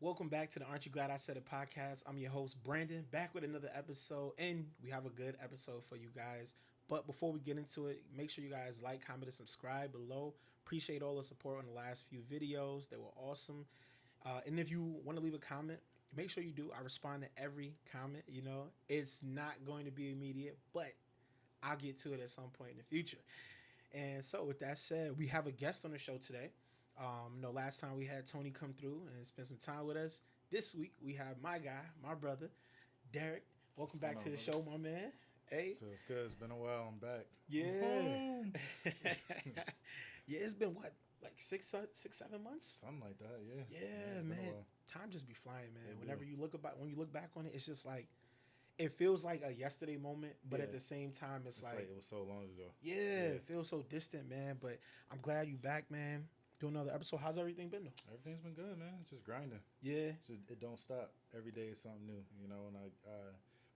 Welcome back to the Aren't You Glad I Said It podcast. I'm your host, Brandon, back with another episode, and we have a good episode for you guys. But before we get into it, make sure you guys like, comment, and subscribe below. Appreciate all the support on the last few videos. They were awesome. And if you want to leave a comment, make sure you do. I respond to every comment. It's not going to be immediate, but I'll get to it at some point in the future. And so, with that said, we have a guest on the show today. Last time we had Tony come through and spend some time with us. This week we have my guy, my brother, Derek. Welcome back to the show, my man. Hey, Feels good. It's been a while. I'm back. yeah, yeah. It's been what, like 7 months? Something like that. Yeah. Yeah, It's been a man. while. Time just be flying, man. It Whenever do. when you look back on it, it's just like it feels like a yesterday moment, but at Yeah. the same time, it's It's like, like it was so long ago. yeah, it feels so distant, man. But I'm glad you back, man. Do another episode. How's everything been though? Everything's been good, man. It's just grinding. Yeah. It don't stop. Every day is something new, And I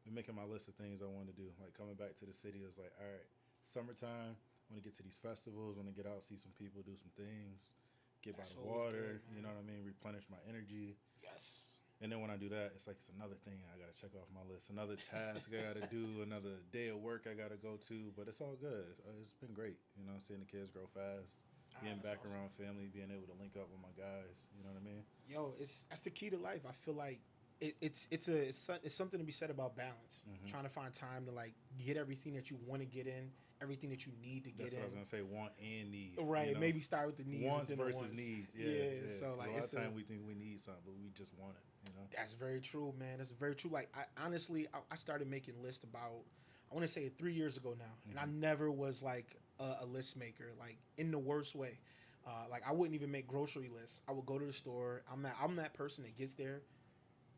been making my list of things I want to do. Like coming back to the city, I was like, all right, summertime. Want to get to these festivals. Want to get out, see some people, do some things, get That's by the always water. good, man. You know what I mean? Replenish my energy. Yes. And then when I do that, it's like it's another thing I gotta check off my list, another task I gotta do, another day of work I gotta go to. But it's all good. It's been great, seeing the kids grow fast, being That's back awesome. around family, being able to link up with my guys. You know what I mean? Yo, that's the key to life. I feel like it's something to be said about balance. Mm-hmm. Trying to find time to like get everything that you want to get in, everything that you need to That's get what I was in. gonna say. Want and need. Right. Maybe start with the needs Wants and then the versus wants. needs. Yeah. Yeah. So 'Cause like a lot it's of time we think we need something, but we just want it. that's very true, man. That's very true. Like I started making lists about, I want to say 3 years ago now, and I never was like a list maker, like in the worst way. Like I wouldn't even make grocery lists. I would go to the store. I'm that person that gets there,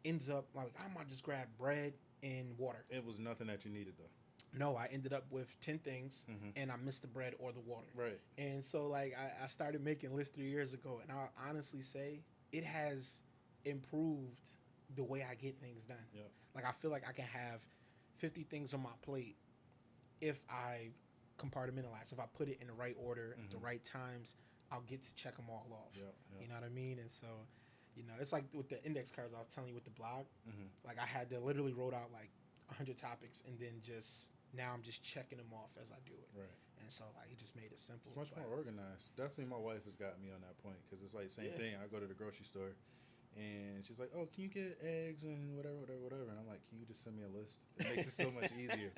ends up like I might just grab bread and water. It was nothing that you needed though. No, I ended up with 10 things and I missed the bread or the water. Right. And so like I started making lists 3 years ago, and I'll honestly say it has improved the way I get things done. Yeah. Like I feel like I can have 50 things on my plate if I compartmentalize, if I put it in the right order at the right times, I'll get to check them all off. Yeah, yeah. You know what I mean? And so, it's like with the index cards I was telling you with the blog. Like I had to literally wrote out like 100 topics, and then just now I'm just checking them off as I do it. Right. And so like it just made it simple. It's much more organized. Definitely, my wife has got me on that point because it's like same thing. I go to the grocery store, and she's like, "Oh, can you get eggs and whatever?" And I'm like, "Can you just send me a list? It makes it so much easier."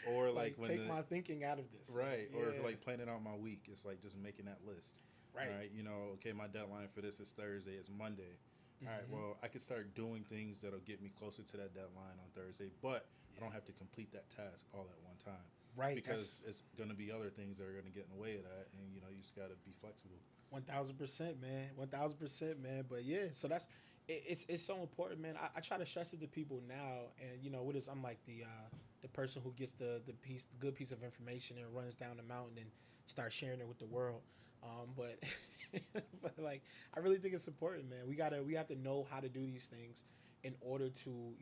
Or like when take my thinking out of this. right, or Yeah. like planning out my week. It's like just making that list. Right. All right. Okay, my deadline for this is Thursday. It's Monday. All right. Well, I could start doing things that'll get me closer to that deadline on Thursday, but I don't have to complete that task all at one time. Right, Because it's going to be other things that are going to get in the way of that, and you just got to be flexible. 1,000%, man. 1,000%, man. But yeah, so it's so important, man. I try to stress it to people now, and what is I'm like the person who gets the good piece of information and runs down the mountain and starts sharing it with the world. But but like I really think it's important, man. We have to know how to do these things in order to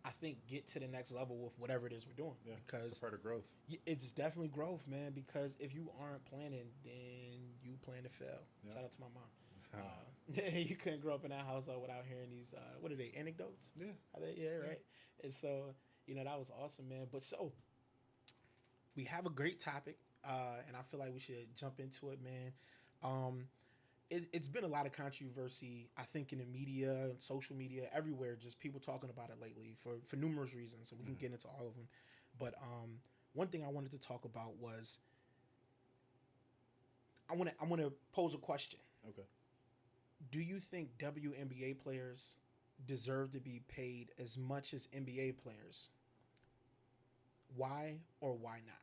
I think get to the next level with whatever it is we're doing. Yeah, Because it's a part of growth. it's definitely growth, man. Because if you aren't planning, then you plan to fail. Yeah. Shout out to my mom. You couldn't grow up in that household without hearing these. What are they? Anecdotes? Yeah. Are they? Yeah, right. And so that was awesome, man. But so we have a great topic, and I feel like we should jump into it, man. It's been a lot of controversy, I think, in the media, social media, everywhere. Just people talking about it lately for numerous reasons. So we can get into all of them. But one thing I wanted to talk about was I want to pose a question. Okay. Do you think WNBA players deserve to be paid as much as NBA players? Why or why not?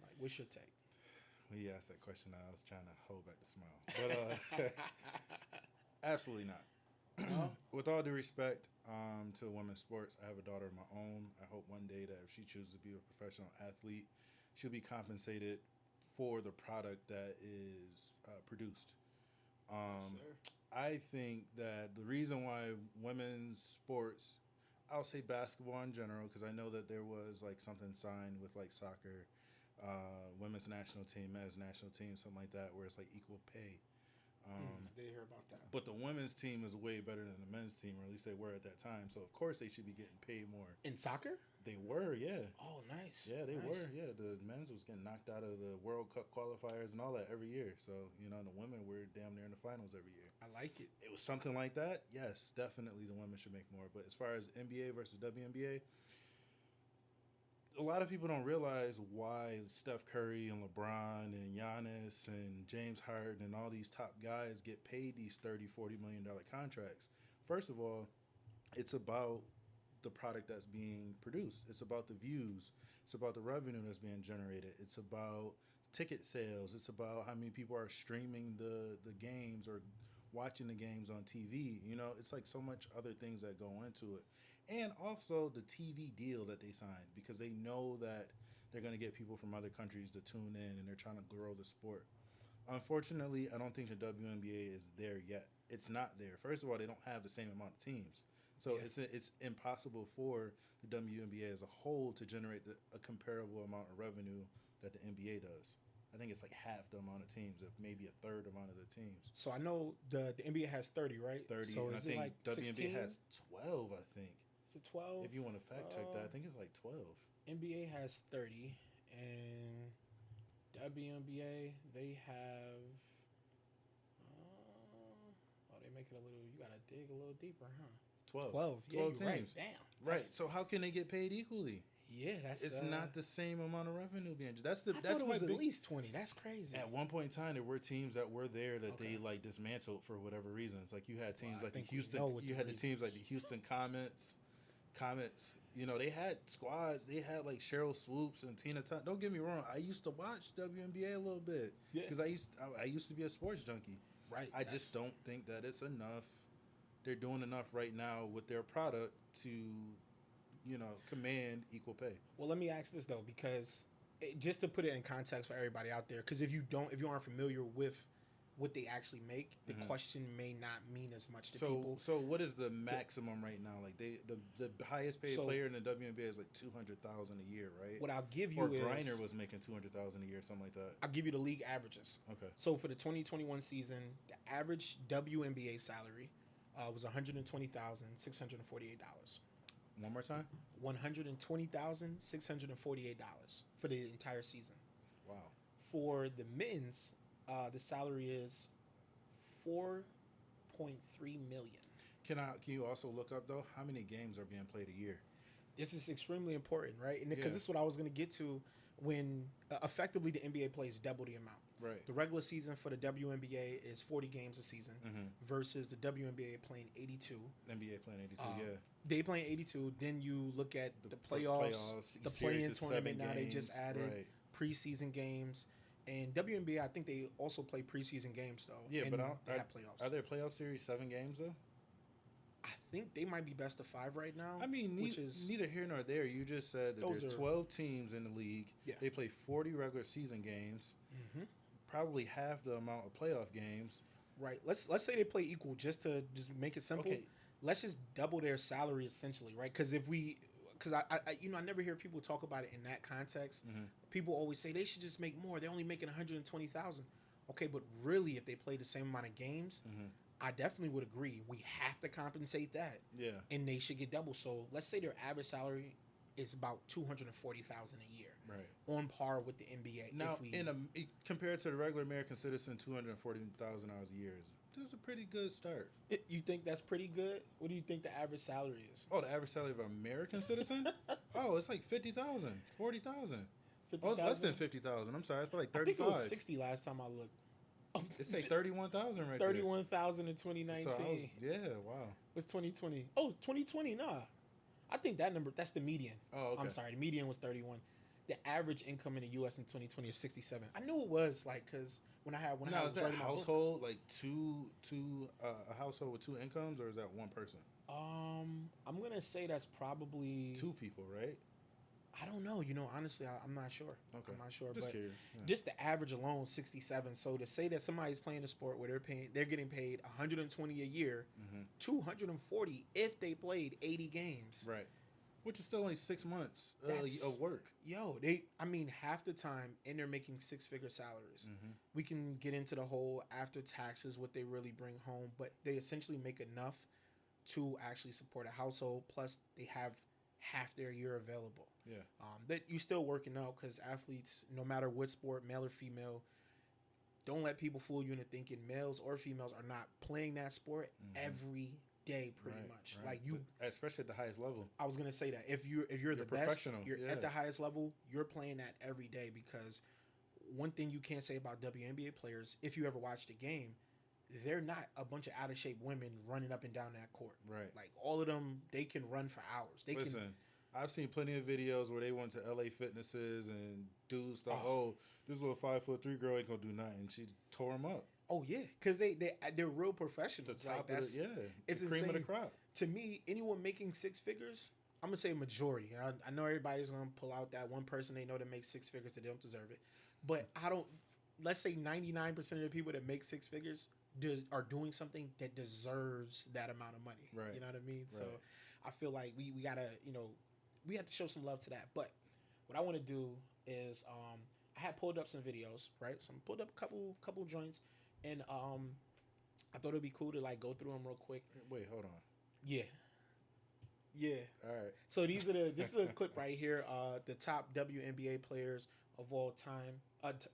Like, what's your take? When you asked that question, I was trying to hold back the smile. But absolutely not. With all due respect to women's sports, I have a daughter of my own. I hope one day that if she chooses to be a professional athlete, she'll be compensated for the product that is produced. Yes, sir. I think that the reason why women's sports, I'll say basketball in general, because I know that there was like something signed with like soccer, women's national team, men's national team, something like that, where it's like equal pay. I did hear about that. But the women's team is way better than the men's team, or at least they were at that time. So, of course, they should be getting paid more. In soccer? They were, yeah. Oh, nice. Yeah, they were. Yeah, the men's was getting knocked out of the World Cup qualifiers and all that every year. So, the women were damn near in the finals every year. I like it. It was something like that. Yes, definitely the women should make more. But as far as NBA versus WNBA, a lot of people don't realize why Steph Curry and LeBron and Giannis and James Harden and all these top guys get paid these $30-40 million contracts. First of all, it's about the product that's being produced. It's about the views. It's about the revenue that's being generated. It's about ticket sales. It's about how many people are streaming the games or watching the games on TV. It's like so much other things that go into it. And also the TV deal that they signed, because they know that they're going to get people from other countries to tune in, and they're trying to grow the sport. Unfortunately, I don't think the WNBA is there yet. It's not there. First of all, they don't have the same amount of teams. So it's impossible for the WNBA as a whole to generate a comparable amount of revenue that the NBA does. I think it's like half the amount of teams, if maybe a third amount of the teams. So I know the NBA has 30, right? 30. So I is think it like WNBA 16? has 12, I think. Is it 12? If you want to fact check that, I think it's like 12. NBA has 30, and WNBA, they have... they make it a little... You got to dig a little deeper, huh? 12 Yeah, 12 teams. teams. Right. Damn. Right. So how can they get paid equally? Yeah, it's not the same amount of revenue being. I thought it was at least 20. That's crazy. At one point in time, there were teams that were there that they like dismantled for whatever reasons. Like you had teams like the Houston. You had the teams like the Houston Comets. They had squads. They had like Cheryl Swoops and Tina Turner. Don't get me wrong. I used to watch WNBA a little bit because I used to be a sports junkie. Right. I just don't think that it's enough. They're doing enough right now with their product to, command equal pay. Well, let me ask this though, because just to put it in context for everybody out there, because if you aren't familiar with what they actually make, the question may not mean as much to people. So what is the maximum right now? Like the highest paid player in the WNBA is like $200,000 a year, right? What I'll give you is Griner was making $200,000 a year, something like that. I'll give you the league averages. Okay. So for the 2021 season, the average WNBA salary was $120,648. One more time. $120,648 for the entire season. Wow. For the men's, the salary is $4.3 million. Can you also look up though how many games are being played a year? This is extremely important, right? And because this is what I was going to get to when effectively the NBA plays double the amount. Right. The regular season for the WNBA is 40 games a season versus the WNBA playing 82. NBA playing 82, They playing 82. Then you look at the playoffs the play-in tournament. Now they just added preseason games. And WNBA, I think they also play preseason games, though. Yeah, and but they have playoffs. Are there playoff series 7 games, though? I think they might be best of 5 right now. I mean, neither here nor there. You just said that there's 12 teams in the league. Yeah. They play 40 regular season games. Probably half the amount of playoff games. Right. Let's say they play equal just to make it simple. Okay. Let's just double their salary essentially, right? Because I never hear people talk about it in that context. People always say they should just make more. They're only making $120,000. Okay, but really, if they play the same amount of games, I definitely would agree. We have to compensate that. Yeah. And they should get double. So let's say their average salary is about $240,000 a year. Right. On par with the NBA. Now, compared to the regular American citizen, $240,000 a year is a pretty good start. You think that's pretty good? What do you think the average salary is? Oh, the average salary of an American citizen? Oh, it's like $50,000, $40,000. Oh, it's less than $50,000. I'm sorry, it's like 35. I think it was 60 last time I looked. It's like 31,000 right 31,000 in 2019. So wow. What's 2020? Oh, 2020, nah. I think that's the median. Oh, okay. I'm sorry, the median was 31. The average income in the U.S. in 2020 is 67. I knew it was because when I was is that a household like a household with 2 incomes, or is that one person? I'm gonna say that's probably 2 people, right? I don't know. Honestly, I'm not sure. Okay. I'm not sure. Just but curious. Yeah. Just the average alone, 67. So to say that somebody's playing a sport where they're getting paid 120 a year, 240 if they played 80 games. Right. which is still only 6 months of work. Yo, half the time, and they're making six-figure salaries. Mm-hmm. We can get into the whole after taxes, what they really bring home, but they essentially make enough to actually support a household. Plus, they have half their year available. Yeah. That you still working out, because athletes, no matter what sport, male or female, don't let people fool you into thinking males or females are not playing that sport every day, pretty much. Right. Like you, especially at the highest level. I was gonna say that if you're the best, professional, you're at the highest level, you're playing that every day. Because one thing you can't say about WNBA players, if you ever watch the game, they're not a bunch of out of shape women running up and down that court. Right. Like all of them, they can run for hours. I've seen plenty of videos where they went to LA Fitnesses and dudes thought, this little 5'3" girl ain't gonna do nothing. She tore them up. Oh yeah, because they're real professionals. The top it's the cream of the crop. To me, anyone making six figures, I'm gonna say majority. I know everybody's gonna pull out that one person they know that makes six figures that they don't deserve it, but I don't. Let's say 99% of the people that make six figures are doing something that deserves that amount of money. Right. You know what I mean? Right. So I feel like we gotta we have to show some love to that. But what I want to do is I had pulled up some videos, right? So I pulled up a couple joints, and I thought it'd be cool to like go through them real quick. Wait, hold on. Yeah. All right. So this is a clip right here. The top WNBA players of all time.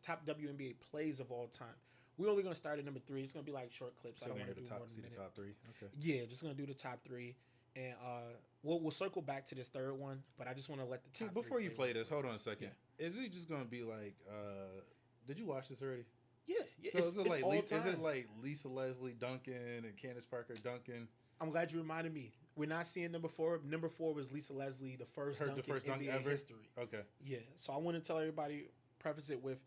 Top WNBA plays of all time. We're only gonna start at number 3. It's gonna be like short clips. So I don't want to do do the more than a minute. top 3. Okay. Yeah, just gonna do the top 3, and we'll circle back to this third one. But I just want to let the top. Before you play this, hold on a second. Yeah. Is it just gonna be like? Did you watch this already? Yeah. So is it like Lisa Leslie Duncan and Candace Parker Duncan? I'm glad you reminded me. We're not seeing number 4. Number 4 was Lisa Leslie, the first dunk in NBA ever history. Okay. Yeah. So I want to tell everybody, preface it with,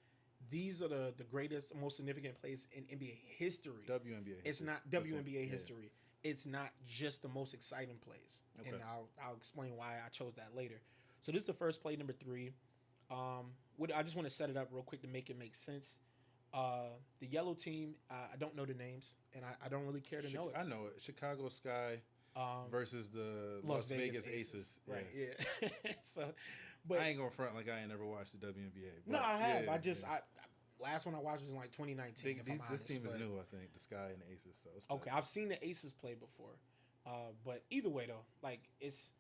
these are the greatest, most significant plays in NBA history. WNBA. It's not WNBA history. It's not just the most exciting plays. Okay. And I'll explain why I chose that later. So this is the first play, number 3. I just want to set it up real quick to make it make sense. The yellow team, I don't know the names, and I don't really care to know it. I know it. Chicago Sky versus the Las Vegas Aces. Right, yeah. So, but I ain't gonna front like I ain't never watched the WNBA. No, I have. I last one I watched was in like 2019. This team is new, I think. The Sky and the Aces. So okay, I've seen the Aces play before, but either way though, like it's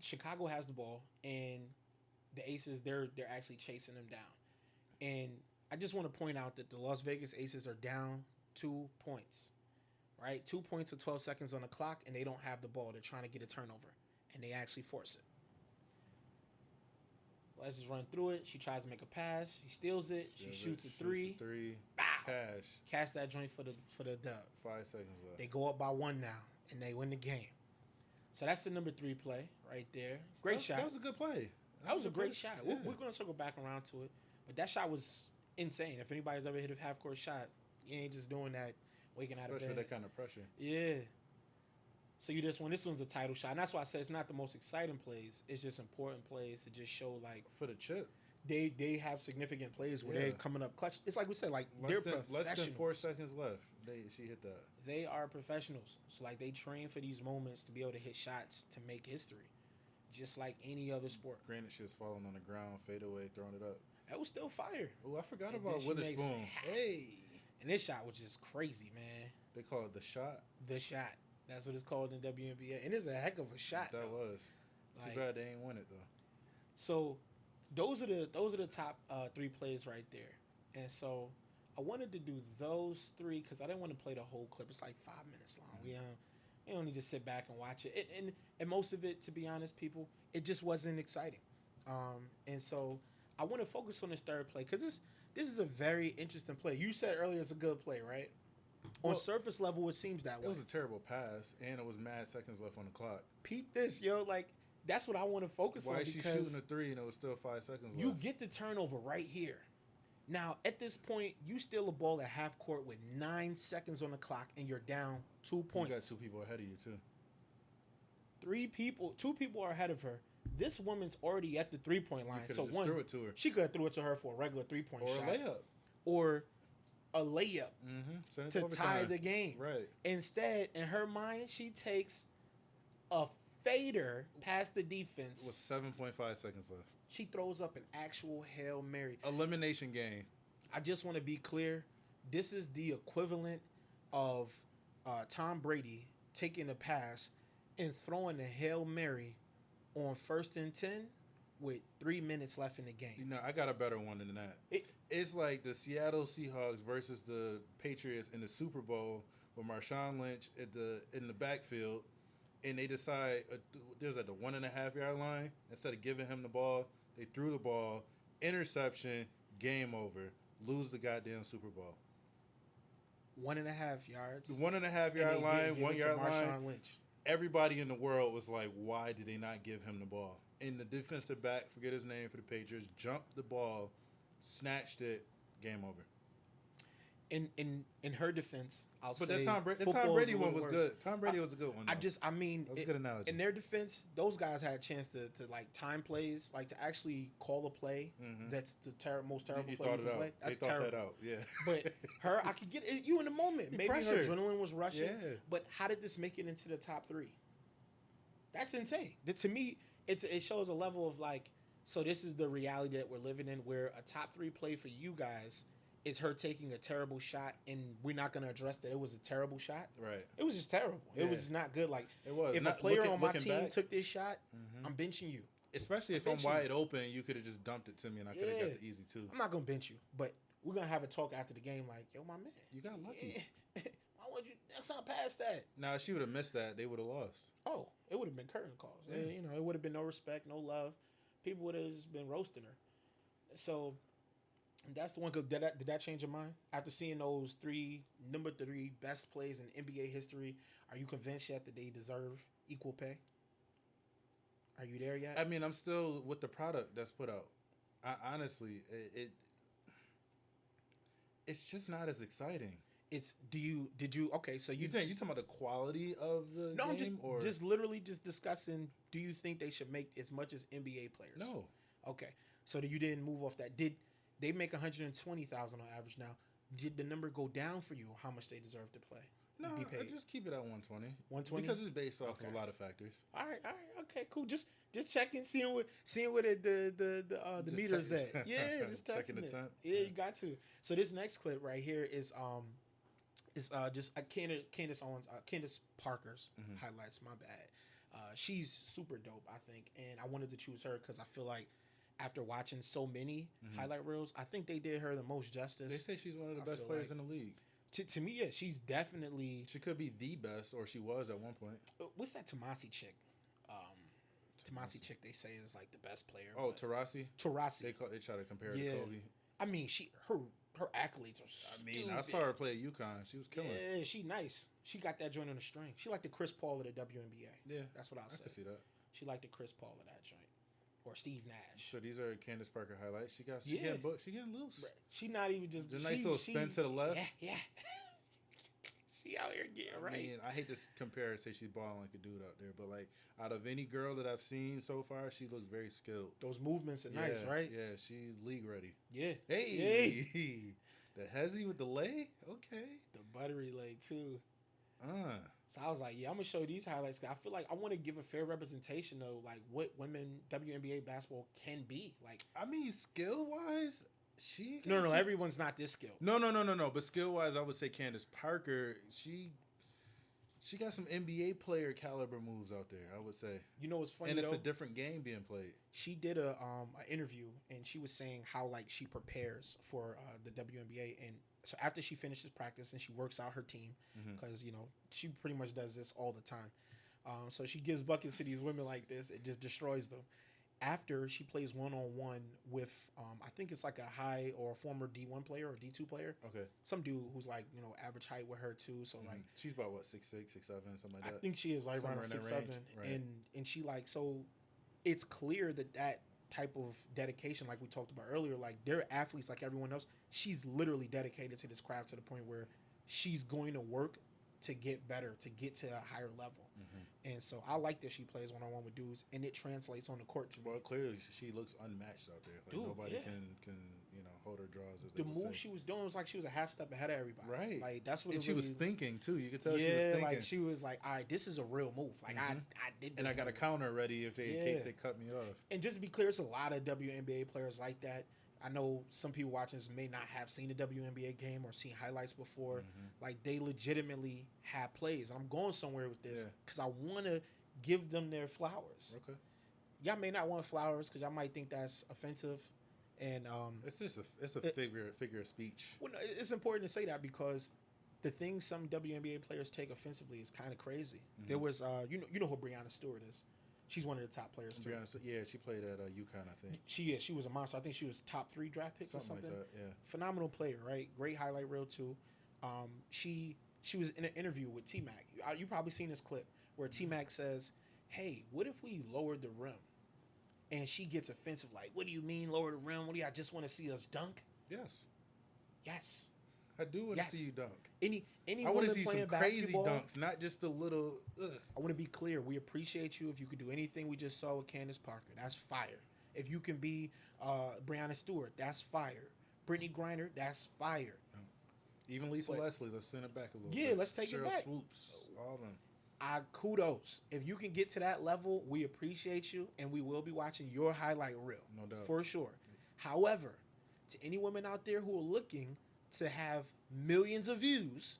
Chicago has the ball, and the Aces they're actually chasing them down, and I just want to point out that the Las Vegas Aces are down 2 points, right? 2 points with 12 seconds on the clock, and they don't have the ball. They're trying to get a turnover, and they actually force it. Let's just run through it. She tries to make a pass. She steals it. She shoots a 3. Bow. Cash that joint for the dub. 5 seconds left. They go up by 1 now, and they win the game. So that's the number 3 play right there. Great shot. That was a good play. That was a great shot. Yeah. We're going to circle back around to it. But that shot was insane. If anybody's ever hit a half-court shot, you ain't just doing that waking out of bed. Especially that kind of pressure. Yeah. So this one's a title shot. And that's why I said it's not the most exciting plays. It's just important plays to just show, like... For the chip. They have significant plays where they're coming up clutch. It's like we said, like, they're professionals. Less than 4 seconds left. She hit that. They are professionals. So, like, they train for these moments to be able to hit shots to make history. Just like any other sport. Granted, she was falling on the ground, fade away, throwing it up. That was still fire. Oh, I forgot about Witherspoon. Hey. And this shot was just crazy, man. They call it the shot? The shot. That's what it's called in WNBA. And it's a heck of a shot. That was. Too bad they ain't win it, though. So, those are the top 3 plays right there. And so, I wanted to do those 3 because I didn't want to play the whole clip. It's like 5 minutes long. Mm-hmm. We don't need to sit back and watch it. And most of it, to be honest, people, it just wasn't exciting. And so, I want to focus on this third play because this is a very interesting play. You said earlier it's a good play, right? On surface level, it seems that way. It was a terrible pass, and it was mad seconds left on the clock. Peep this, yo. Like, that's what I want to focus on. Why is she shooting a 3 and it was still 5 seconds left? You get the turnover right here. Now, at this point, you steal a ball at half court with 9 seconds on the clock, and you're down 2 points. You got 2 people ahead of you, too. 2 people are ahead of her. This woman's already at the 3-point line. So one, threw it to her. She could have threw it to her for a regular 3-point shot. Or a layup. Or a layup to tie the game. Right. Instead, in her mind, she takes a fader past the defense. With 7.5 seconds left. She throws up an actual Hail Mary. Elimination game. I just want to be clear. This is the equivalent of Tom Brady taking a pass and throwing a Hail Mary on 1st and 10 with 3 minutes left in the game. You know, I got a better one than that. It's like the Seattle Seahawks versus the Patriots in the Super Bowl with Marshawn Lynch in the backfield, and they decide there's at the 1.5 yard line. Instead of giving him the ball, they threw the ball, interception, game over, lose the goddamn Super Bowl. 1.5 yards. The 1.5 yard line, 1 yard line. Lynch. Everybody in the world was like, why did they not give him the ball? And the defensive back, forget his name for the Patriots, jumped the ball, snatched it, game over. In her defense, I'll say. But the Tom Brady one was good. Tom Brady was a good one. Though. That was a good analogy. In their defense, those guys had a chance to like time plays, like to actually call a play. Mm-hmm. That's the most terrible play you can play. That's terrible. They thought that out. Yeah. But her, I could get it, you in the moment. Maybe her adrenaline was rushing. Yeah. But how did this make it into the top 3? That's insane. To me, it shows a level of like. So this is the reality that we're living in, where a top 3 play for you guys is her taking a terrible shot, and we're not going to address that it was a terrible shot. Right. It was just terrible. Yeah. It was not good. Like, it was. If a player on my team took this shot, I'm benching you. Especially if I'm wide open, you could have just dumped it to me, and I could have got the easy 2. I'm not going to bench you, but we're going to have a talk after the game like, yo, my man. You got lucky. Why would you next time pass that? Now, if she would have missed that, they would have lost. Oh, it would have been curtain calls. Yeah. You know, it would have been no respect, no love. People would have just been roasting her. So that's the one. Did that change your mind after seeing those number 3 best plays in NBA history? Are you convinced yet that they deserve equal pay? Are you there yet? I mean, I'm still with the product that's put out. Honestly, it's just not as exciting. Okay, so you talking about the quality of the no, game? I'm just literally just discussing, do you think they should make as much as NBA players? No. Okay. So you didn't move off that. Did they make $120,000 on average now? Did the number go down for you, how much they deserve to play? No, I just keep it at 120. 120? Because it's based off of a lot of factors. All right, okay, cool. Just checking, seeing where the meter's at. Yeah, just testing it. Yeah, you got to. So this next clip right here is just Candace Parker's highlights. My bad. She's super dope, I think, and I wanted to choose her because I feel like after watching so many highlight reels, I think they did her the most justice. They say she's one of the best players in the league. To me, yeah, she's definitely. She could be the best, or she was at one point. What's that Tomasi chick? Tomasi chick they say is like the best player. Oh, Taurasi. They try to compare her to Kobe. I mean, her accolades are stupid. I saw her play at UConn. She was killing. Yeah, she nice. She got that joint on the string. She like the Chris Paul of the WNBA. Yeah, that's what I'll say. I can see that. She like the Chris Paul of that joint, or Steve Nash. So these are Candace Parker highlights. She getting loose. She not even just the nice little spin to the left. Yeah. She out here getting right. I mean, I hate to compare and say she's balling like a dude out there, but like out of any girl that I've seen so far, she looks very skilled. Those movements are nice, right? Yeah, she's league ready. Yeah. Hey. The hezzy with the lay? Okay. The buttery lay too. So I was like, yeah, I'm gonna show these highlights. Cause I feel like I want to give a fair representation of like what women WNBA basketball can be. Like, I mean, skill wise, No, everyone's not this skilled. No. But skill wise, I would say Candace Parker. She got some NBA player caliber moves out there, I would say. You know what's funny, and it's a different game being played. She did an interview, and she was saying how like she prepares for the WNBA, and so after she finishes practice and she works out her team, because she pretty much does this all the time. So she gives buckets to these women like this, it just destroys them. After she plays one-on-one with, I think it's like a high or a former D1 player or D2 player. Okay. Some dude who's like, average height with her too. So like. She's about what, 6'6", 6'7", something like that? I think she is like around 6'7". Right. And she like, so it's clear that type of dedication, like we talked about earlier, like they're athletes like everyone else. She's literally dedicated to this craft to the point where she's going to work to get better, to get to a higher level. And so I like that she plays one-on-one with dudes, and it translates on the court to me. Well, clearly she looks unmatched out there. Like, nobody can hold her draws. The move she was doing was like she was a half step ahead of everybody. Right. Like that's what. And she was thinking too. You could tell yeah, she was thinking. like she was like, all right, this is a real move. Like I did this. And I got a counter ready in case they cut me off. And just to be clear, it's a lot of WNBA players like that. I know some people watching this may not have seen a WNBA game or seen highlights before. Like they legitimately have plays. I'm going somewhere with this because I want to give them their flowers. Okay. Y'all may not want flowers because y'all might think that's offensive. And it's just a figure of speech. Well, no, it's important to say that because the things some WNBA players take offensively is kind of crazy. There was you know who Breanna Stewart is. She's one of the top players too. Yeah, she played at UConn, I think. She was a monster. I think she was top 3 draft picks or something. Like that, yeah. Phenomenal player, right? Great highlight reel too. She was in an interview with T-Mac. You probably seen this clip where T-Mac says, "Hey, what if we lowered the rim?" And she gets offensive, like, "What do you mean lower the rim? What do y'all just want to see us dunk?" Yes. I do want to see you dunk. Any I want to see playing some crazy basketball, dunks, not just the little. I want to be clear. We appreciate you if you could do anything we just saw with Candace Parker. That's fire. If you can be Breanna Stewart, that's fire. Brittany Griner, that's fire. Even Lisa Leslie, let's send it back a little bit. Yeah, let's take it back. Swoops, all of them. Kudos. If you can get to that level, we appreciate you, and we will be watching your highlight reel. No doubt. For sure. However, to any women out there who are looking to have millions of views,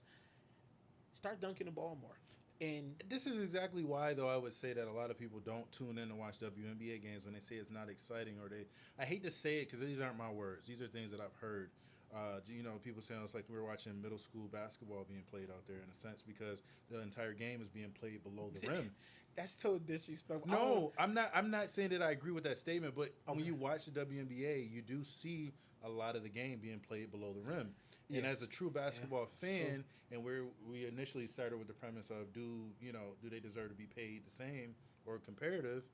start dunking the ball more. And this is exactly why, though, I would say that a lot of people don't tune in to watch WNBA games when they say it's not exciting, or I hate to say it because these aren't my words. These are things that I've heard. People saying it's like we're watching middle school basketball being played out there in a sense because the entire game is being played below the rim. That's total disrespectful. No, I'm not saying that I agree with that statement, but when you watch the WNBA, you do see a lot of the game being played below the rim. And as a true basketball fan, and we initially started with the premise of do they deserve to be paid the same or comparative?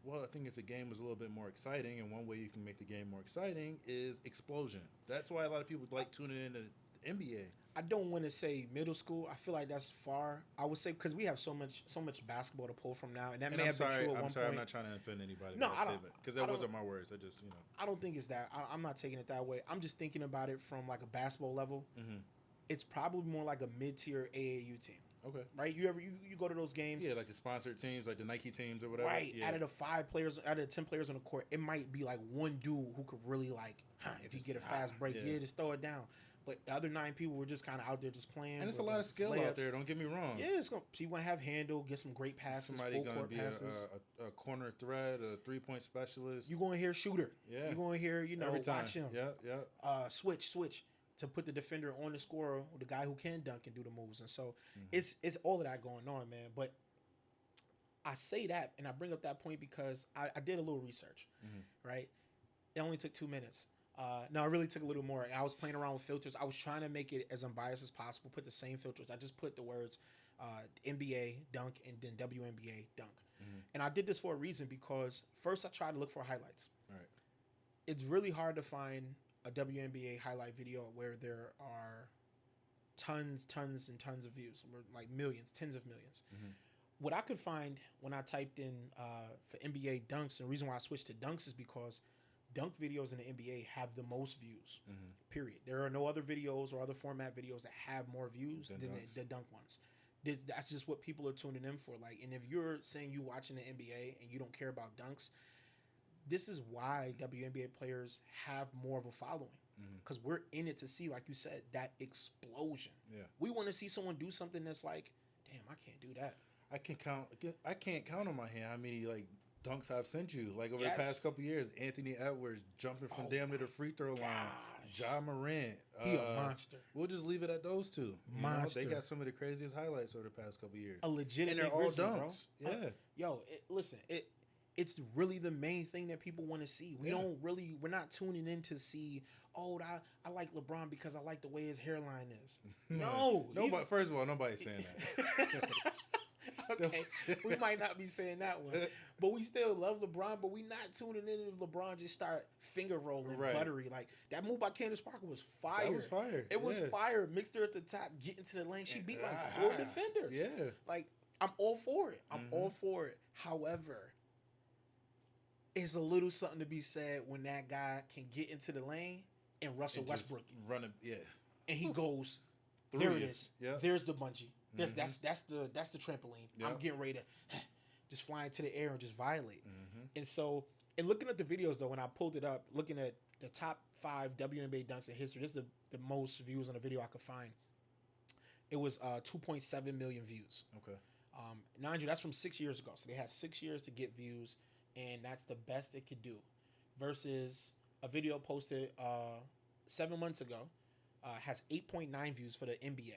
Well, I think if the game was a little bit more exciting, and one way you can make the game more exciting is explosion. That's why a lot of people like tuning in to the NBA. I don't want to say middle school. I feel like that's far. I would say because we have so much basketball to pull from now, and that may have been true at one point. I'm not trying to offend anybody. No, I don't. Because that wasn't my words. I just I don't think it's that. I'm not taking it that way. I'm just thinking about it from like a basketball level. Mm-hmm. It's probably more like a mid-tier AAU team. Okay. Right? You go to those games? Yeah, like the sponsored teams, like the Nike teams or whatever. Right. Yeah. Out of the 10 players on the court, it might be like one dude who could really if you get a fast break, just throw it down. But the other 9 people were just kind of out there just playing. And it's a lot of skill out there. Don't get me wrong. Yeah, so you're going to have handle, get some great passes, somebody full court passes. A corner threat, a 3-point specialist. You're going to hear shooter. Yeah. You're going to hear, watch him. Yeah. Switch to put the defender on the scorer, the guy who can dunk and do the moves. And so it's all of that going on, man. But I say that, and I bring up that point because I did a little research, right? It only took 2 minutes. No, it really took a little more. I was playing around with filters. I was trying to make it as unbiased as possible, put the same filters. I just put the words NBA, dunk, and then WNBA, dunk. And I did this for a reason because first I tried to look for highlights. Right. It's really hard to find a WNBA highlight video where there are tons and tons of views, like millions, tens of millions. What I could find when I typed in for NBA dunks, and the reason why I switched to dunks is because dunk videos in the NBA have the most views, period. There are no other videos or other format videos that have more views than the dunk ones. That's just what people are tuning in for. Like, and if you're saying you watching the NBA and you don't care about dunks, this is why WNBA players have more of a following. Because we're in it to see, like you said, that explosion. Yeah. We want to see someone do something that's like, damn, I can't do that. I can't count on my hand how many dunks I've sent you. Like over the past couple of years, Anthony Edwards jumping from damn near the free throw line. Ja Morant. He a monster. We'll just leave it at those two. Monster. They got some of the craziest highlights over the past couple of years. A legitimate and they're all grizzly, dunks. Bro. Yeah. Listen, it's really the main thing that people want to see. We're not tuning in to see, I like LeBron because I like the way his hairline is. No. Nobody. First of all, nobody's saying that. Okay, we might not be saying that one, but we still love LeBron. But we not tuning in if LeBron just start finger rolling buttery. Like that move by Candace Parker was fire. That was fire. It was fire. Mixed her at the top, getting to the lane. She beat like 4 defenders. Yeah, like I'm all for it. I'm all for it. However, it's a little something to be said when that guy can get into the lane and Russell And just Westbrook, running, yeah. and he goes, Through there it you. is. Yeah. There's the bungee. That's the trampoline. Yep. I'm getting ready to just fly into the air and just violate. Mm-hmm. And so, and looking at the videos though, when I pulled it up, looking at the top 5 WNBA dunks in history, this is the most views on a video I could find. It was 2.7 million views. Okay. Mind you, that's from 6 years ago. So they had 6 years to get views, and that's the best it could do. Versus a video posted 7 months ago has 8.9 views for the NBA.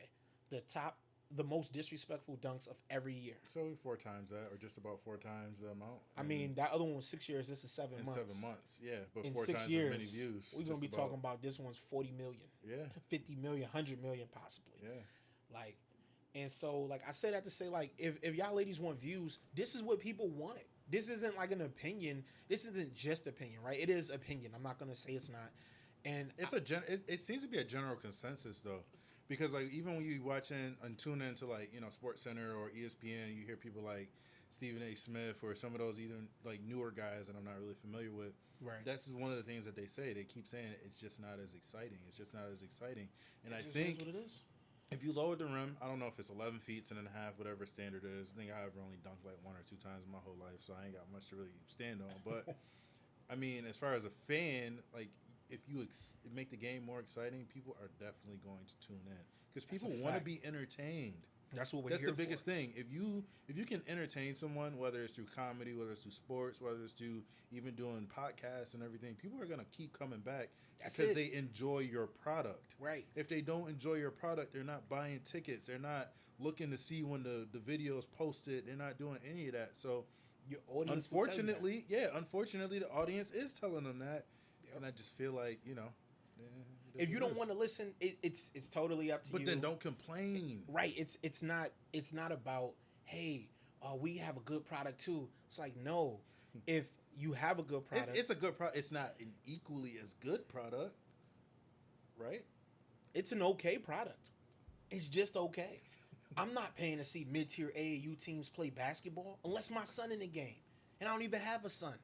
The most disrespectful dunks of every year. So 4 times that, or just about 4 times the amount. I mean, that other one was 6 years. This is 7 months. 7 months, yeah. But In 4 6 times years, as many views. we're gonna be talking about this one's 40 million, Yeah. 50 million, 100 million possibly. Yeah. Like, and so like I say that to say like if y'all ladies want views, this is what people want. This isn't like an opinion. This isn't just opinion, right? It is opinion. I'm not gonna say it's not. And it's it seems to be a general consensus though, because like even when you watching and tune into like Sports Center or ESPN, you hear people like Stephen A. Smith or some of those even like newer guys that I'm not really familiar with. Right. That's one of the things that they say. They keep saying it's just not as exciting. It's just not as exciting. And I think is what it is. If you lower the rim, I don't know if it's 11 feet, 10.5, whatever standard is. I think I've only dunked like 1 or 2 times in my whole life, so I ain't got much to really stand on. But I mean, as far as a fan, like if you make the game more exciting, people are definitely going to tune in because people want to be entertained. That's what we're That's here the biggest for. thing. If you can entertain someone, whether it's through comedy, whether it's through sports, whether it's through even doing podcasts and everything, people are gonna keep coming back because they enjoy your product. Right. If they don't enjoy your product, they're not buying tickets. They're not looking to see when the video is posted. They're not doing any of that. So your audience, unfortunately, the audience is telling them that, and I just feel like if you don't want to listen, it's totally up to you. But then don't complain. Right. It's not about, hey, we have a good product too. It's like, no. If you have a good product, it's a good product. It's not an equally as good product, right? It's an okay product. It's just okay. I'm not paying to see mid-tier AAU teams play basketball unless my son in the game, and I don't even have a son,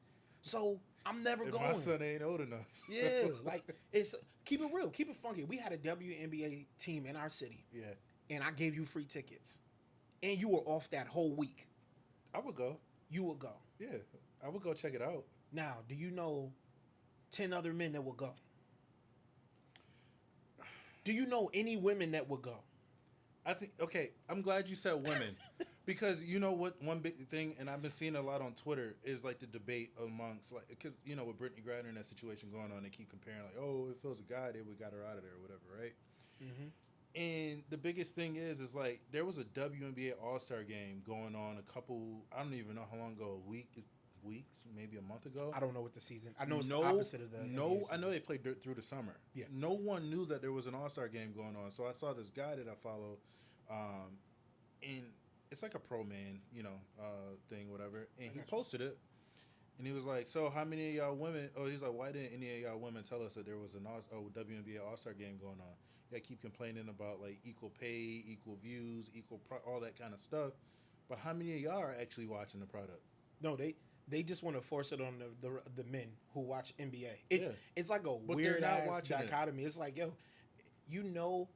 so I'm never going. My son ain't old enough. So. Yeah, like it's keep it real, keep it funky. We had a WNBA team in our city. Yeah, and I gave you free tickets, and you were off that whole week. I would go. You would go. Yeah, I would go check it out. Now, do you know 10 other men that would go? Do you know any women that would go? I think, okay, I'm glad you said women. Because you know what, one big thing, and I've been seeing a lot on Twitter, is like the debate amongst, like, because, with Brittany Griner and that situation going on, they keep comparing, like, oh, if it was a guy, they would got her out of there or whatever, right? Mm-hmm. And the biggest thing is like, there was a WNBA All-Star game going on I don't even know how long ago, weeks, maybe a month ago. I don't know what the season. I know it's the opposite of the NBA season. I know they played through the summer. Yeah. No one knew that there was an All-Star game going on. So I saw this guy that I follow, and it's like a pro man, thing, whatever. And he posted it, and he was like, "So how many of y'all women?" Oh, he's like, "Why didn't any of y'all women tell us that there was an WNBA All-Star game going on? Y'all keep complaining about like equal pay, equal views, all that kind of stuff, but how many of y'all are actually watching the product?" No, they just want to force it on the men who watch NBA. It's like a but weird ass dichotomy. It's like, yo,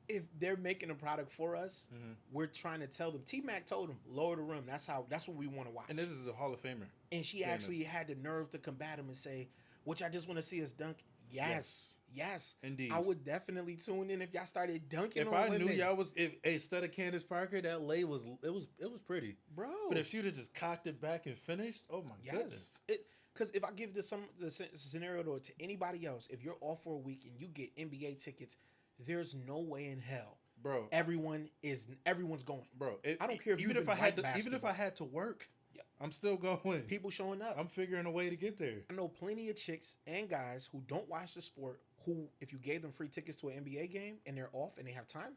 if they're making a product for us, we're trying to tell them. T-Mac told them, lower the rim. That's what we want to watch. And this is a Hall of Famer. And she actually had the nerve to combat him and say, which I just want to see us dunk. Yes. Indeed. I would definitely tune in if y'all started dunking if on I women. knew y'all was, instead of Candace Parker, that lay was pretty. Bro. But if she'd have just cocked it back and finished, oh my goodness. Because if I give the scenario to anybody else, if you're off for a week and you get NBA tickets, there's no way in hell, bro. Everyone's going, bro. I don't care if even if I had to work, I'm still going. People showing up. I'm figuring a way to get there. I know plenty of chicks and guys who don't watch the sport who, if you gave them free tickets to an NBA game and they're off and they have time,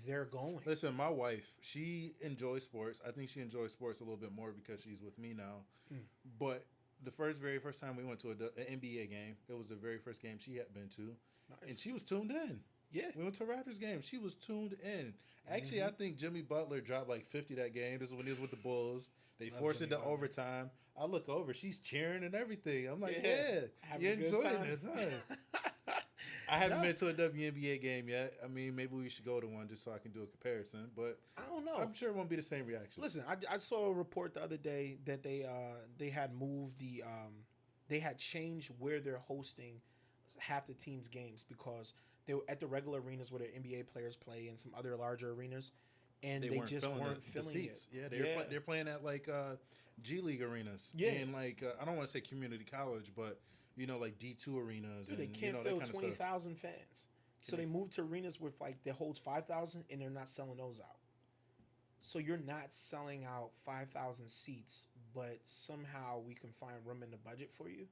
they're going. Listen, my wife, she enjoys sports. I think she enjoys sports a little bit more because she's with me now. But the very first time we went to an NBA game, it was the very first game she had been to. Nice. And she was tuned in. Yeah. We went to a Raptors game. She was tuned in. Actually, I think Jimmy Butler dropped like 50 that game. This is when he was with the Bulls. They forced it to overtime. I look over. She's cheering and everything. I'm like, yeah you enjoying this, huh? I haven't been to a WNBA game yet. I mean, maybe we should go to one just so I can do a comparison. But I don't know. I'm sure it won't be the same reaction. Listen, I saw a report the other day that they had moved they had changed where they're hosting half the team's games because they were at the regular arenas where the NBA players play and some other larger arenas, and they just weren't filling the seats. it. Yeah, they're playing at like G League arenas. Yeah, and like I don't want to say community college, but like D2 arenas. Dude, and, they can't fill that kind 20,000 fans. So they moved to arenas with like that holds 5,000, and they're not selling those out. So you're not selling out 5,000 seats, but somehow we can find room in the budget for you.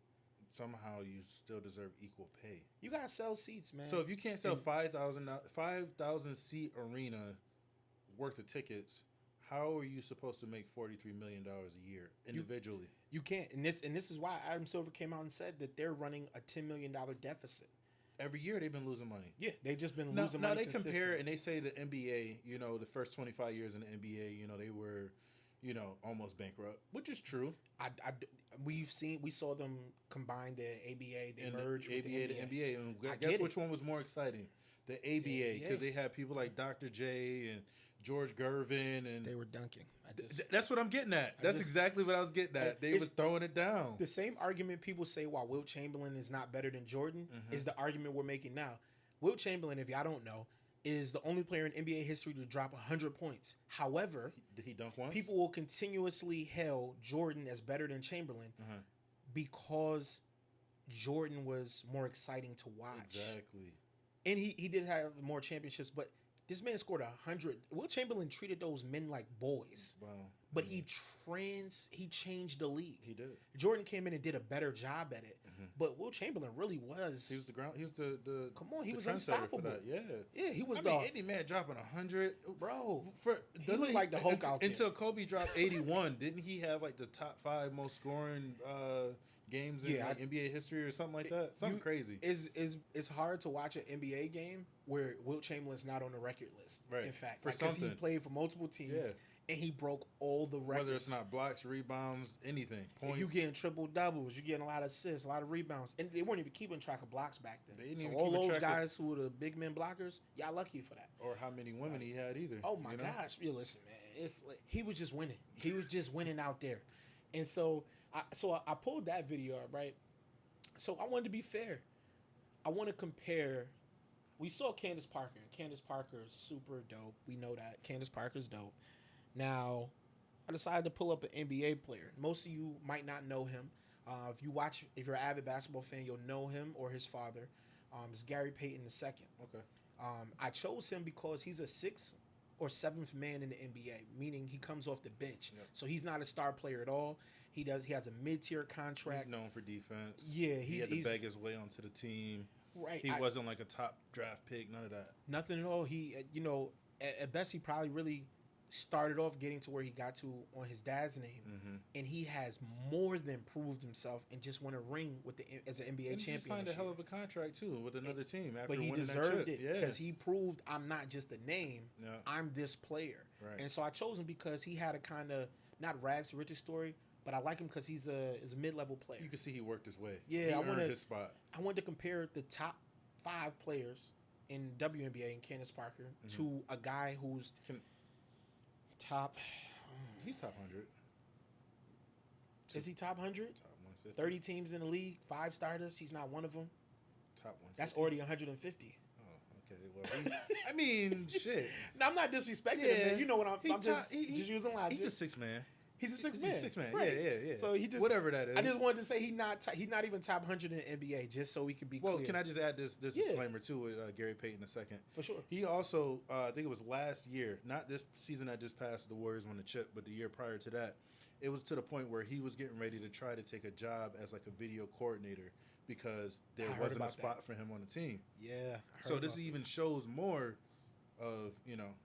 Somehow you still deserve equal pay. You gotta sell seats, man. So if you can't sell 5,000 seat arena worth of tickets, how are you supposed to make $43 million a year individually? You can't, and this is why Adam Silver came out and said that they're running a $10 million deficit. Every year they've been losing money. Yeah, they've just been losing money. Now they compare and they say the NBA, the first 25 years in the NBA, they were, almost bankrupt, which is true. We saw them combine the ABA, they merged with the ABA to NBA. And guess which one was more exciting? The ABA, because they had people like Dr. J and George Gervin, and they were dunking. That's what I'm getting at. That's exactly what I was getting at. They were throwing it down. The same argument people say why Wilt Chamberlain is not better than Jordan is the argument we're making now. Wilt Chamberlain, if y'all don't know, is the only player in NBA history to drop 100 points. However, did he dunk once? People will continuously hail Jordan as better than Chamberlain because Jordan was more exciting to watch. Exactly. And he did have more championships, but this man scored 100. Wilt Chamberlain treated those men like boys. Wow. But he changed the league. He did. Jordan came in and did a better job at it. But Wilt Chamberlain really was. He was the ground. He was the come on. He was unstoppable. Yeah. He was any man dropping 100, bro. He looked like the Hulk out there. Until Kobe dropped 81, didn't he have like the top 5 most scoring games in NBA history or something like that? Something crazy. It's hard to watch an NBA game where Wilt Chamberlain's not on the record list. Right. In fact, because he played for multiple teams and he broke all the records. Whether it's not blocks, rebounds, anything, points. You getting triple doubles, you getting a lot of assists, a lot of rebounds, and they weren't even keeping track of blocks back then. So all those guys who were the big men blockers, y'all lucky for that. Or how many women he had either. Oh my gosh! Yeah, listen, man, it's like he was just winning. He was just winning out there, and so I pulled that video up, right? So I wanted to be fair. I want to compare. We saw Candace Parker. Candace Parker is super dope. We know that. Candace Parker's dope. Now, I decided to pull up an NBA player. Most of you might not know him. If you're an avid basketball fan, you'll know him or his father. It's Gary Payton II. Okay. I chose him because he's a 6th or 7th man in the NBA, meaning he comes off the bench. Yep. So he's not a star player at all. He has a mid-tier contract. He's known for defense. Yeah, he had to beg his way onto the team. Right. He wasn't like a top draft pick, none of that. Nothing at all. He, at best, he probably really started off getting to where he got to on his dad's name, and he has more than proved himself and just won a ring as an NBA champion. He signed a hell of a contract too with another team after winning that chip. But he deserved it because he proved I'm not just a name, I'm this player. Right. And so I chose him because he had a kind of not rags to riches story, but I like him because he's a mid-level player. You can see he worked his way. Yeah, he earned his spot. I wanted to compare the top 5 players in WNBA and Candace Parker to a guy who's top. He's top 100. Is he top 100? Top 150. 30 teams in the league, 5 starters. He's not one of them. Top 150. That's already 150. Oh, okay. Well, I mean, shit. No, I'm not disrespecting him, man. You know what I'm just using logic. He's a 6 man. He's a 6 man. He's a 6 man. Right. Yeah. So he just whatever that is. I just wanted to say he's not even top 100 in the NBA, just so we can be clear. Well, can I just add this disclaimer too with Gary Payton II? For sure. He also, I think it was last year, not this season that just passed, the Warriors won the chip, but the year prior to that, it was to the point where he was getting ready to try to take a job as like a video coordinator because there wasn't a spot for him on the team. Yeah. So this even shows more of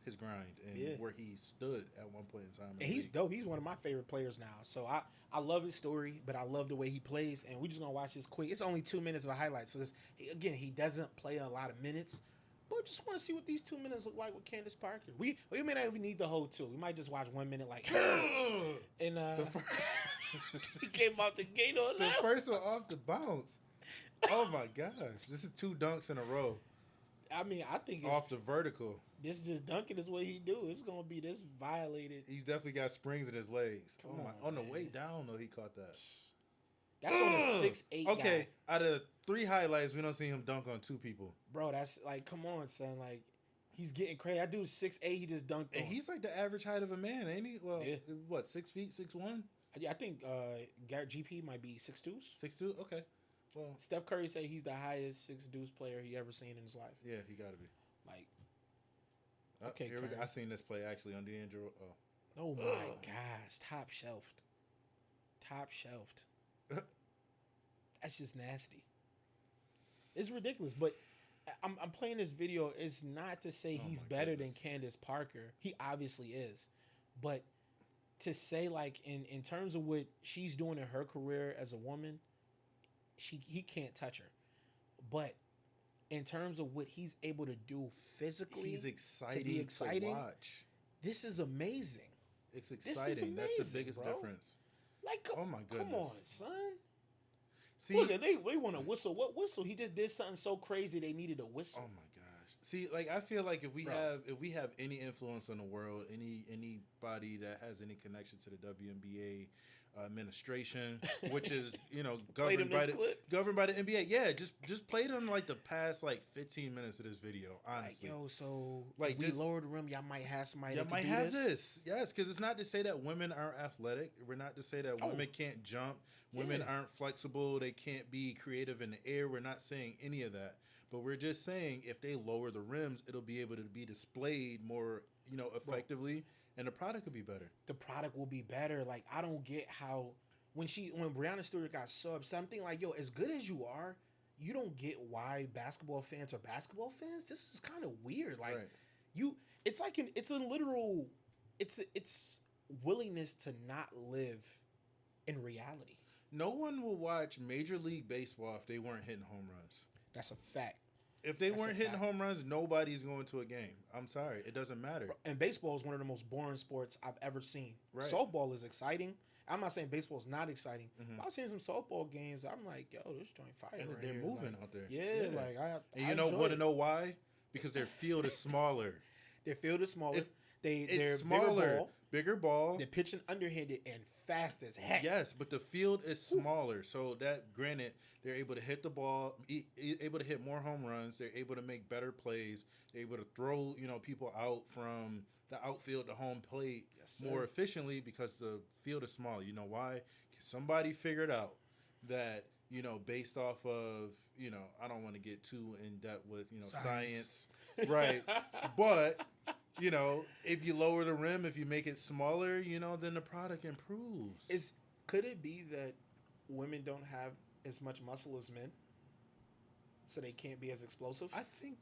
his grind and where he stood at one point in time. And he's dope. He's one of my favorite players now. So I love his story, but I love the way he plays. And we're just gonna watch this quick. It's only 2 minutes of a highlight. So he doesn't play a lot of minutes, but just want to see what these 2 minutes look like with Candace Parker. We may not even need the whole 2. We might just watch 1 minute like and he came out the gate on the first one off the bounce. Oh my gosh, this is 2 dunks in a row I mean, I think it's off the vertical. this just dunking is what he do. It's gonna be this violated. He's definitely got springs in his legs. Come On the on, way man. down though, he caught that. That's on a 6'8" Okay, guy. out of 3 highlights, we don't see him dunk on 2 people. Bro, that's like, come on, son. Like, he's getting crazy. That dude's 6'8", he just dunked And on. he's like the average height of a man, ain't he? Well, Yeah. what, 6 feet, 6'1"? Yeah, I think Garrett GP might be 6'2". 6'2"? Okay. Well, Steph Curry say he's the highest 6'2" player he ever seen in his life. yeah, he got to be. Like, okay, here we go. Curry. I seen this play actually on D'Angelo. Oh my gosh, top shelved. Top shelved. That's just nasty. It's ridiculous, but I'm playing this video. It's not to say Oh he's my better goodness. than Candace Parker. He obviously is. But to say, like, in terms of what she's doing in her career as a woman, he can't touch her. But in terms of what he's able to do physically, He's exciting exciting, to watch. this is amazing. It's is exciting. That's the amazing, biggest bro. difference. Like, Oh my come goodness. on, son. See, Look, they want to whistle. What whistle? He just did something so crazy they needed a whistle. oh my gosh. See, like I feel like if we Bro. have any influence on the world, anybody that has any connection to the WNBA administration, which is Played him governed by this the clip? governed by the NBA, yeah, just play them like the past like 15 minutes of this video. Like, Honestly, yo, so Like, if we this- lower the rim, y'all might have somebody y'all that might can do have this. this, yes, because it's not to say that women aren't athletic. We're not to say that Oh. women can't jump. Women Yeah. aren't flexible. They can't be creative in the air. We're not saying any of that. But we're just saying if they lower the rims, it'll be able to be displayed more, effectively, and the product will be better. The product will be better. Like, I don't get how when Breonna Stewart got so upset, I'm thinking like, yo, as good as you are, you don't get why basketball fans are basketball fans. This is kind of weird. Like, Right. it's like it's a literal, it's willingness to not live in reality. No one will watch Major League Baseball if they weren't hitting home runs. That's a fact. If they That's a weren't hitting fact. home runs, nobody's going to a game. I'm sorry. It doesn't matter. And baseball is one of the most boring sports I've ever seen. Right. Softball is exciting. I'm not saying baseball is not exciting. Mhm. But I've seen some softball games. I'm like, yo, this joint fire. And right they're here. moving Like, out there. Yeah, like And I you know enjoy want to it. know why? Because their field is smaller. Their field is smaller. It's- They're It's smaller. bigger ball. Bigger ball. They're pitching underhanded and fast as heck. Yes, but the field is smaller, so that granted, they're able to hit the ball, able to hit more home runs. They're able to make better plays. They're able to throw people out from the outfield to home plate Yes, sir. more efficiently because the field is smaller. You know why? 'Cause somebody figured out that based off of I don't want to get too in depth with science, right? But if you lower the rim, if you make it smaller, then the product improves. Could it be that women don't have as much muscle as men, so they can't be as explosive? I think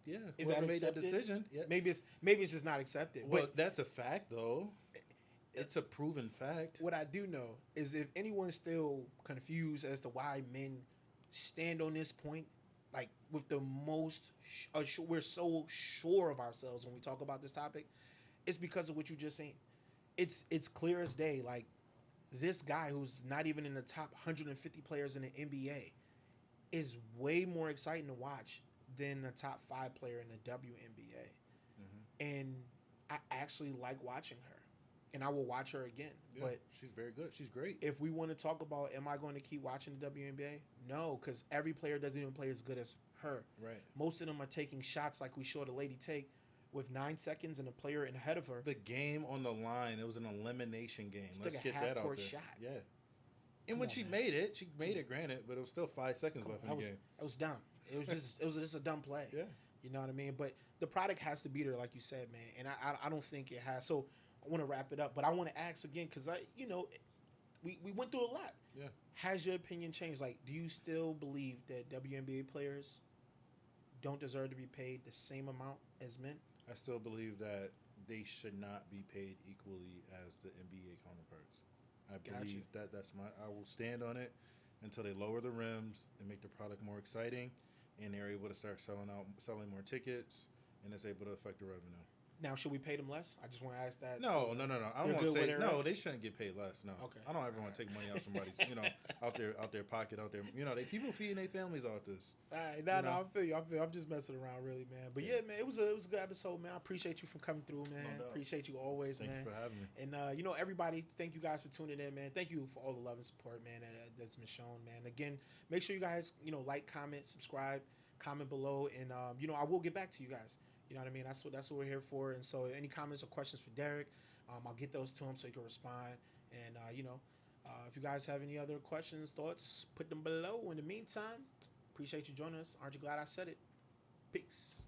yeah. Is Whoever that made that accepted? decision? Yeah. Maybe it's just not accepted. Well, But that's a fact, though. It's a proven fact. what I do know is if anyone's still confused as to why men stand on this point, like with the most, we're so sure of ourselves when we talk about this topic, it's because of what you just saying. It's clear as day. Like this guy who's not even in the top 150 players in the NBA is way more exciting to watch than the top 5 player in the WNBA. Mm-hmm. And I actually like watching her. And I will watch her again. Yeah, But she's very good. She's great. if we want to talk about, am I going to keep watching the WNBA? No, because every player doesn't even play as good as her. Right. Most of them are taking shots like we saw the lady take with 9 seconds and a player in ahead of her. The game on the line. It was an elimination game. She Let's took a get that out half-court there. shot. Yeah. And Come when on, she man. made it, granted, but it was still 5 seconds left in the game. That was dumb. It was just a dumb play. Yeah. You know what I mean? But the product has to be there, like you said, man. And I don't think it has. So I want to wrap it up, but I want to ask again because we went through a lot. Yeah. Has your opinion changed? Like, do you still believe that WNBA players don't deserve to be paid the same amount as men? I still believe that they should not be paid equally as the NBA counterparts. I believe I will stand on it until they lower the rims and make the product more exciting, and they're able to start selling more tickets, and it's able to affect the revenue. Now, should we pay them less? I just want to ask that. No. I don't They're want to good say with it, no. right? They shouldn't get paid less. No. Okay. I don't ever want to take money out somebody's, out their pocket, out there. People feeding their families off this. All right, I feel you. I'm just messing around, really, man. But yeah, man, it was a good episode, man. I appreciate you for coming through, man. No doubt. Appreciate you always, Thank man. you for having me. And everybody, thank you guys for tuning in, man. Thank you for all the love and support, man, that's been shown, man. Again, make sure you guys, like, comment, subscribe, comment below, and I will get back to you guys. You know what I mean? That's what we're here for. And so, any comments or questions for Derek, I'll get those to him so he can respond. And if you guys have any other questions, thoughts, put them below. In the meantime, appreciate you joining us. Aren't you glad I said it? Peace.